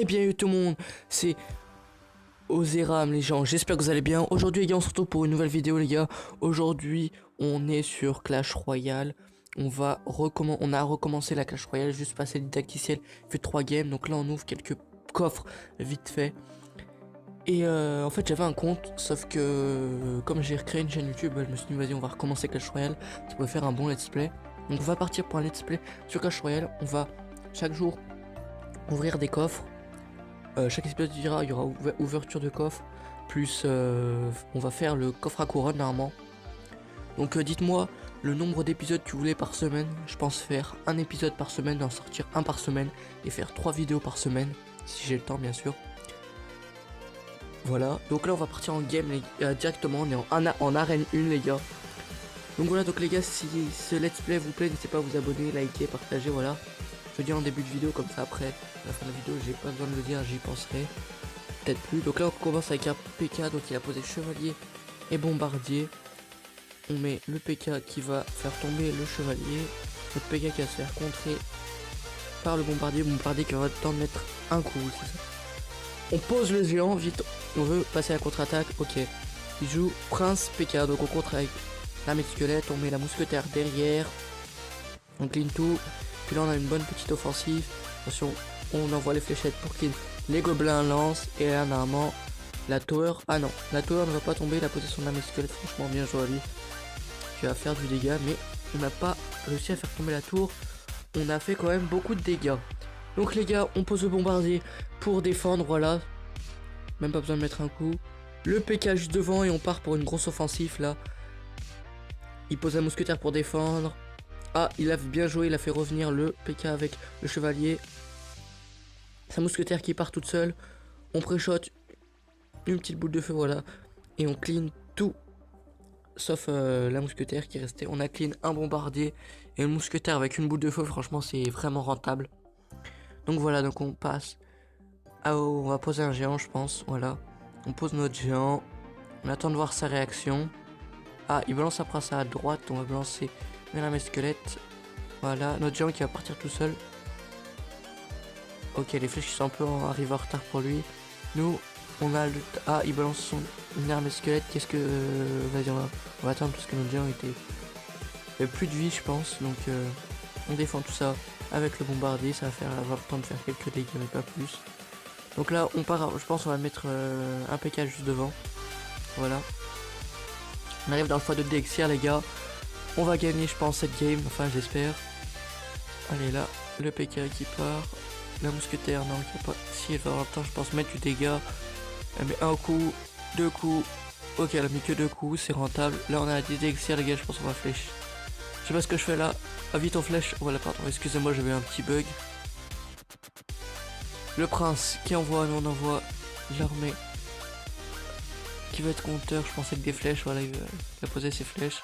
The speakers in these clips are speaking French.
Eh bien tout le monde, c'est Ozeram les gens, j'espère que vous allez bien. Aujourd'hui les gars on se retrouve pour une nouvelle vidéo les gars. Aujourd'hui on est sur Clash Royale. On a recommencé la Clash Royale, juste passé le didacticiel, fait 3 games. Donc là on ouvre quelques coffres vite fait. Et en fait j'avais un compte, sauf que comme j'ai recréé une chaîne YouTube, je me suis dit vas-y on va recommencer Clash Royale. Ça pourrait faire un bon let's play. Donc on va partir pour un let's play sur Clash Royale. On va chaque jour ouvrir des coffres. Chaque épisode il y aura ouverture de coffre, plus on va faire le coffre à couronne normalement. Donc dites-moi le nombre d'épisodes que vous voulez par semaine. Je pense faire un épisode par semaine, en sortir un par semaine et faire 3 vidéos par semaine, si j'ai le temps bien sûr. Voilà, donc là on va partir en game directement, on est en arène 1 les gars. Donc voilà, donc les gars, si ce let's play vous plaît, n'hésitez pas à vous abonner, liker, partager, voilà. Je le dis en début de vidéo, comme ça après la fin de la vidéo j'ai pas besoin de le dire, j'y penserai peut-être plus. Donc là on commence avec un PK, donc il a posé chevalier et bombardier. On met le PK qui va faire tomber le chevalier, notre PK qui va se faire contrer par le bombardier qui va temps de mettre un coup, c'est ça. On pose le géant, vite, on veut passer à la contre-attaque, ok. Il joue prince PK, donc on contre avec l'armée de squelette, on met la mousquetaire derrière, on clean tout. Puis là on a une bonne petite offensive. Attention, on envoie les fléchettes pour clean. Les gobelins lancent. Et là normalement la tower. Ah non, la tower ne va pas tomber. La position de l'armée squelette, franchement bien joué à lui. Qui va faire du dégât. Mais on n'a pas réussi à faire tomber la tour. On a fait quand même beaucoup de dégâts. Donc les gars, on pose le bombardier pour défendre. Voilà. Même pas besoin de mettre un coup. Le PK juste devant et on part pour une grosse offensive là. Il pose un mousquetaire pour défendre. Ah, il a bien joué, il a fait revenir le PK avec le chevalier. Sa mousquetaire qui part toute seule. On pré-shot une petite boule de feu, voilà. Et on clean tout. Sauf la mousquetaire qui est restée. On a clean un bombardier et une mousquetaire avec une boule de feu. Franchement, c'est vraiment rentable. Donc voilà, donc on passe. Ah, oh, on va poser un géant, je pense. Voilà. On pose notre géant. On attend de voir sa réaction. Ah, il balance après ça à droite. On va balancer l'armée squelette. Voilà, notre géant qui va partir tout seul. Ok, les flèches sont un peu arrivées en retard pour lui. Nous, on a le... Ah, il balance son armée squelette. Qu'est-ce que... Vas-y, on va attendre parce que notre géant était... Il avait plus de vie, je pense. Donc, on défend tout ça avec le bombardier. Ça va avoir le temps de faire quelques dégâts, mais pas plus. Donc là, on part... Je pense on va mettre un PK juste devant. Voilà. On arrive dans le x2 d'Exir, les gars. On va gagner, je pense, cette game. Enfin, j'espère. Allez, là, le PK qui part. La mousquetaire, non, qui a pas... Si elle va avoir le temps, je pense, mettre du dégât. Elle met un coup, 2 coups. Ok, elle a mis que 2 coups, c'est rentable. Là, on a la d'Exir, les gars, je pense qu'on va flèche. Je sais pas ce que je fais là. Ah, vite, on flèche. Voilà, pardon, excusez-moi, j'avais un petit bug. Le prince qui envoie, nous on envoie l'armée. Qui va être compteur, je pense, avec des flèches. Voilà, il va poser ses flèches.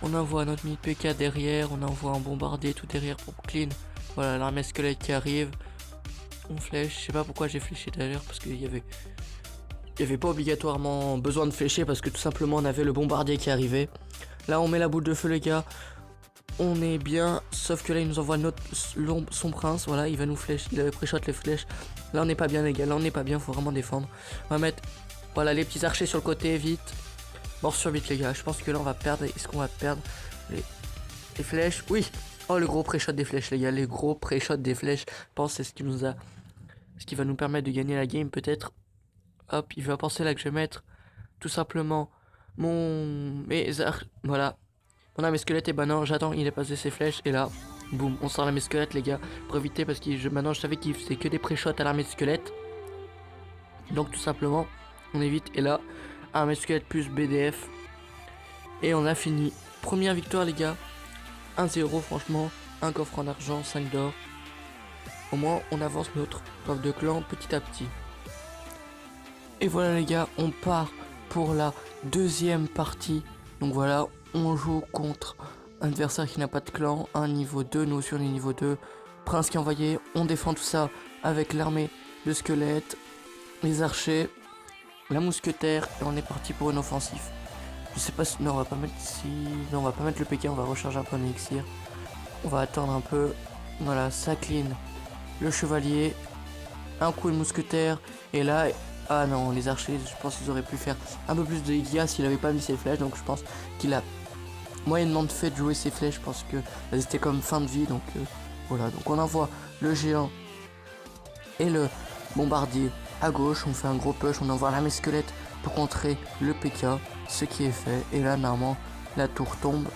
On envoie notre mini PK derrière, on envoie un bombardier tout derrière pour clean. Voilà, l'armée squelette qui arrive. On flèche, je sais pas pourquoi j'ai fléché d'ailleurs, parce qu'il y avait pas obligatoirement besoin de flécher, parce que tout simplement on avait le bombardier qui arrivait. Là on met la boule de feu les gars. On est bien, sauf que là il nous envoie son prince, voilà, il va nous flèche, il avait pré-shot les flèches. Là on n'est pas bien les gars, là on n'est pas bien, faut vraiment défendre. On va mettre, voilà, les petits archers sur le côté, vite. Mort sur vite les gars, je pense que là on va perdre. Est-ce qu'on va perdre les flèches? Oui. Oh le gros pré-shot des flèches les gars, les gros pré-shot des flèches. Je pense que c'est ce qui va nous permettre de gagner la game peut-être. Hop, il va penser là que je vais mettre tout simplement voilà. On a mes squelettes et bah non, j'attends, il a passé ses flèches et là, boum, on sort la mes squelettes les gars. Pour éviter parce que maintenant je savais qu'il faisait que des pré-shots à l'armée de squelettes. Donc tout simplement, on évite et là, armée squelette plus BDF. Et on a fini. Première victoire les gars. 1-0 franchement. Un coffre en argent, 5 d'or. Au moins on avance notre coffre de clan petit à petit. Et voilà les gars, on part pour la deuxième partie. Donc voilà, on joue contre un adversaire qui n'a pas de clan. Un niveau 2, nous sur les niveau 2. Prince qui est envoyé, on défend tout ça avec l'armée de squelettes, les archers, la mousquetaire. Et on est parti pour une offensive. Je sais pas si... Non, on va pas mettre Non, on va pas mettre le PK, on va recharger un peu d'élixir. On va attendre un peu. Voilà, ça clean le chevalier. un coup de mousquetaire. Et là, ah non, les archers, je pense qu'ils auraient pu faire un peu plus de dégâts s'il avait pas mis ses flèches. Donc je pense qu'il a moyennement fait de jouer ses flèches parce que elles étaient comme fin de vie. Donc voilà, donc on envoie le géant et le bombardier à gauche. On fait un gros push, on envoie l'armée squelette pour contrer le PK, ce qui est fait. Et là, normalement, la tour tombe.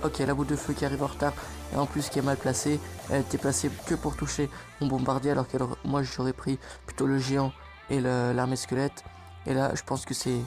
Ok, la boule de feu qui arrive en retard et en plus qui est mal placée. Elle était placée que pour toucher mon bombardier alors que moi j'aurais pris plutôt le géant et l'armée squelette. Et là, je pense que c'est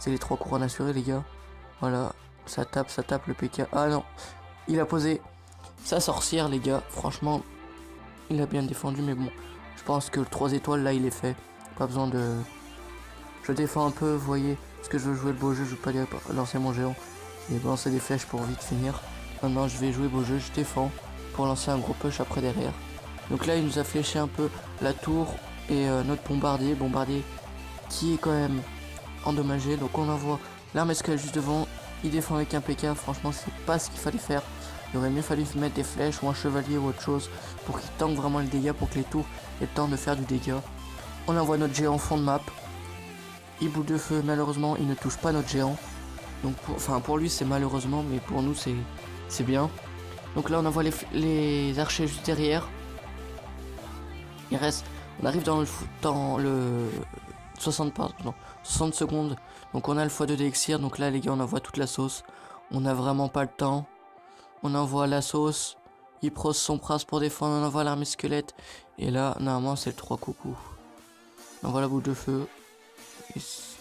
les 3 couronnes assurées, les gars. Voilà, ça tape le PK. Ah non, il a posé sa sorcière, les gars. Franchement, il a bien défendu, mais bon, je pense que le 3 étoiles là, il est fait. Pas besoin de... Je défends un peu, vous voyez, parce que je veux jouer le beau jeu, je veux pas lancer mon géant et balancer des flèches pour vite finir. Maintenant, je vais jouer beau jeu, je défends pour lancer un gros push après derrière. Donc là, il nous a fléché un peu la tour et notre bombardier qui est quand même endommagé. Donc on envoie l'armée squelette juste devant, il défend avec un PK. Franchement, c'est pas ce qu'il fallait faire. Il aurait mieux fallu mettre des flèches ou un chevalier ou autre chose pour qu'il tank vraiment le dégât, pour que les tours aient le temps de faire du dégât. On envoie notre géant fond de map. Il boule de feu, malheureusement, il ne touche pas notre géant. Donc pour lui c'est malheureusement, mais pour nous c'est bien. Donc là on envoie les archers juste derrière. On arrive dans le 60 secondes. Donc on a le x2 d'élixir. Donc là les gars, on envoie toute la sauce. On a vraiment pas le temps. On envoie la sauce. Il prose son pras pour défendre. On envoie l'armée squelette. Et là normalement c'est le 3 coucou. On envoie la boule de feu.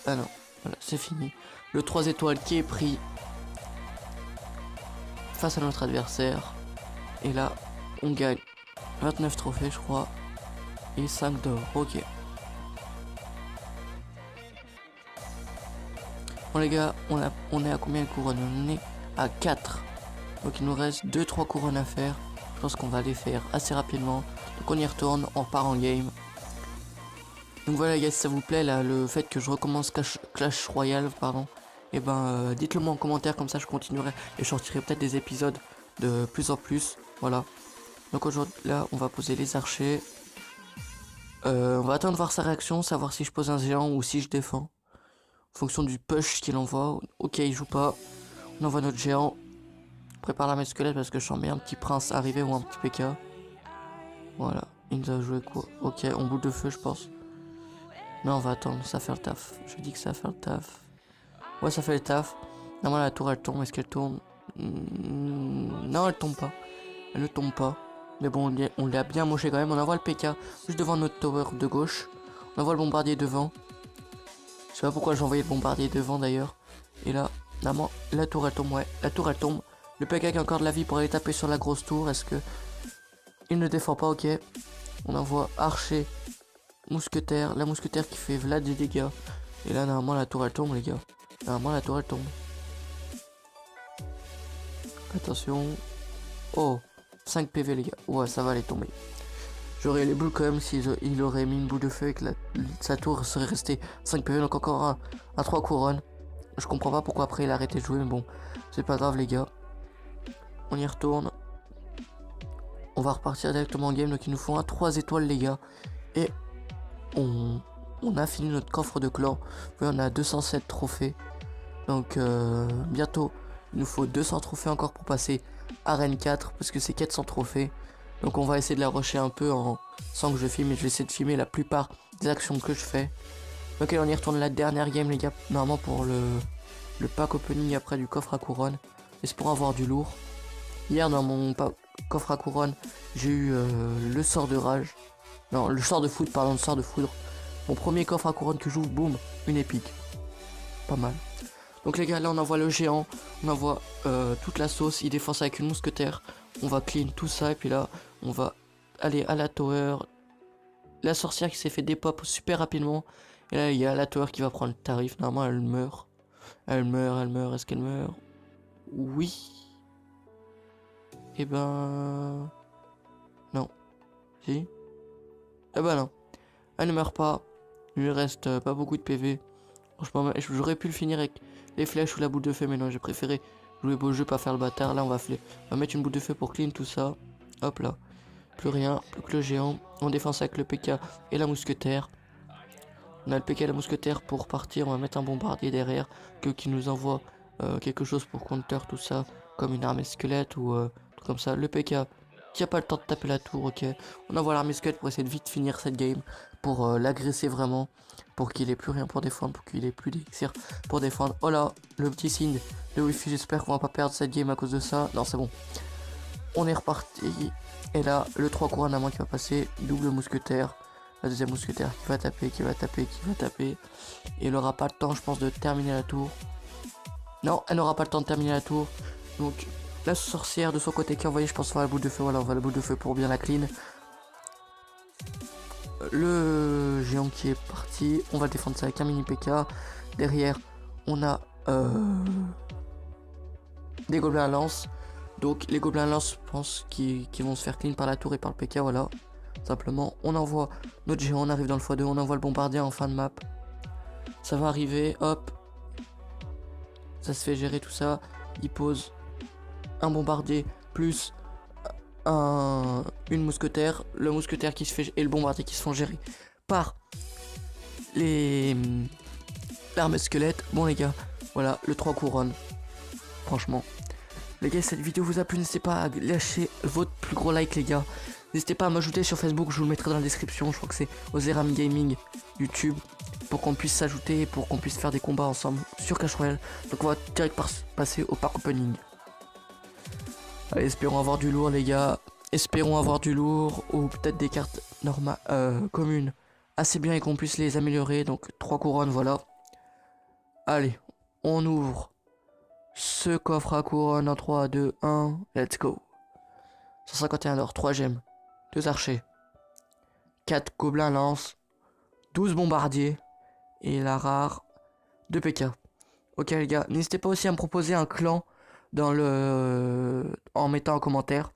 Ah non, voilà, c'est fini. Le 3 étoiles qui est pris face à notre adversaire. Et là, on gagne 29 trophées, je crois. Et 5 d'or, ok. Bon les gars, on est à combien de couronnes? On est à 4. Donc il nous reste 2-3 couronnes à faire. Je pense qu'on va les faire assez rapidement. Donc on y retourne, on part en game. Donc voilà les gars, si ça vous plaît, là, le fait que je recommence Clash Royale, pardon, et ben dites-le moi en commentaire, comme ça je continuerai et je sortirai peut-être des épisodes de plus en plus. Voilà. Donc aujourd'hui là on va poser les archers. On va attendre voir sa réaction, savoir si je pose un géant ou si je défends. En fonction du push qu'il envoie. Ok, il joue pas. On envoie notre géant. On prépare l'armée squelette parce que je sens bien un petit prince arriver ou un petit PK. Voilà. Il nous a joué quoi? Ok, on boule de feu je pense. Non, on va attendre, ça fait le taf. Je dis que ça fait le taf. Ouais, ça fait le taf. Normalement, la tour elle tombe. Est-ce qu'elle tourne? Non, elle tombe pas. Elle ne tombe pas. Mais bon, on l'a bien moché quand même. On envoie le PK juste devant notre tower de gauche. On envoie le bombardier devant. Je sais pas pourquoi j'ai envoyé le bombardier devant d'ailleurs. Et là, normalement, la tour elle tombe. Ouais, la tour elle tombe. Le PK qui a encore de la vie pour aller taper sur la grosse tour. Est-ce que il ne défend pas? Ok. On envoie archer. Mousquetaire, la mousquetaire qui fait Vlad des dégâts. Et là normalement la tour elle tombe les gars. Normalement la tour elle tombe. Attention. Oh, 5 PV les gars. Ouais, ça va aller tomber. J'aurais les boules quand même s'il aurait mis une boule de feu et que sa tour serait restée 5 PV. Donc encore un 3 couronnes. Je comprends pas pourquoi après il a arrêté de jouer, mais bon, c'est pas grave les gars. On y retourne. On va repartir directement en game. Donc il nous faut un 3 étoiles les gars. Et on a fini notre coffre de clan. Oui, on a 207 trophées. Donc bientôt, il nous faut 200 trophées encore pour passer arène 4 parce que c'est 400 trophées. Donc on va essayer de la rusher un peu sans que je filme. Et je vais essayer de filmer la plupart des actions que je fais. Ok, on y retourne la dernière game les gars. Normalement pour le pack opening après du coffre à couronne. Et c'est pour avoir du lourd. Hier dans mon coffre à couronne, j'ai eu le sort de rage. Non, le sort de foudre, pardon, le sort de foudre. Mon premier coffre à couronne que j'ouvre, boum, une épique. Pas mal. Donc les gars, là on envoie le géant, on envoie toute la sauce, il défonce avec une mousquetaire. On va clean tout ça et puis là, on va aller à la tower. La sorcière qui s'est fait dépop super rapidement. Et là, il y a la tower qui va prendre le tarif. Normalement, elle meurt. Elle meurt. Est-ce qu'elle meurt? Oui. Eh ben... Non. Si. Eh ben non. Elle ne meurt pas. Il lui reste pas beaucoup de PV. Franchement, j'aurais pu le finir avec les flèches ou la boule de feu, mais non, j'ai préféré jouer beau jeu, pas faire le bâtard. Là, on va mettre une boule de feu pour clean tout ça. Hop là. Plus rien, plus que le géant. On défend ça avec le PK et la mousquetaire. On a le PK et la mousquetaire pour partir. On va mettre un bombardier derrière qui nous envoie quelque chose pour counter tout ça, comme une armée squelette ou tout comme ça. Le PK qui a pas le temps de taper la tour, ok. On envoie l'armée squelette pour essayer de vite finir cette game, pour l'agresser vraiment, pour qu'il ait plus rien pour défendre, pour qu'il ait plus d'élixir pour défendre. Oh là, le petit signe de wifi, j'espère qu'on va pas perdre cette game à cause de ça. Non, c'est bon. On est reparti. Et là, le 3 couronnes à moi qui va passer, double mousquetaire. La deuxième mousquetaire qui va taper, qui va taper, qui va taper. Et elle n'aura pas le temps, je pense, de terminer la tour. Non, elle n'aura pas le temps de terminer la tour. Donc, la sorcière de son côté qui a envoyé, je pense, la boule de feu. Voilà, on va la boule de feu pour bien la clean. Le géant qui est parti. On va défendre ça avec un mini PK. Derrière, on a des gobelins à lance. Donc, les gobelins à lance, je pense, qui vont se faire clean par la tour et par le PK. Voilà. Simplement, on envoie notre géant, on arrive dans le x2, on envoie le bombardier en fin de map. Ça va arriver, hop. Ça se fait gérer tout ça. Il pose un bombardier plus une mousquetaire. Le mousquetaire qui se fait et le bombardier qui se font gérer par l'armée squelette. Bon les gars, voilà le 3 couronnes. Franchement. Les gars, cette vidéo vous a plu, n'hésitez pas à lâcher votre plus gros like les gars. N'hésitez pas à m'ajouter sur Facebook, je vous le mettrai dans la description. Je crois que c'est Ozeram Gaming YouTube, pour qu'on puisse s'ajouter, pour qu'on puisse faire des combats ensemble sur Clash Royale. Donc on va direct passer au parc opening. Allez, espérons avoir du lourd les gars. Espérons avoir du lourd ou peut-être des cartes normales, communes assez bien et qu'on puisse les améliorer. Donc 3 couronnes, voilà. Allez, on ouvre ce coffre à couronne en 3, 2, 1, let's go. 151 d'or, 3 gemmes, 2 archers, 4 gobelins lance, 12 bombardiers et la rare 2 PK. Ok les gars, n'hésitez pas aussi à me proposer un clan dans en mettant en commentaire.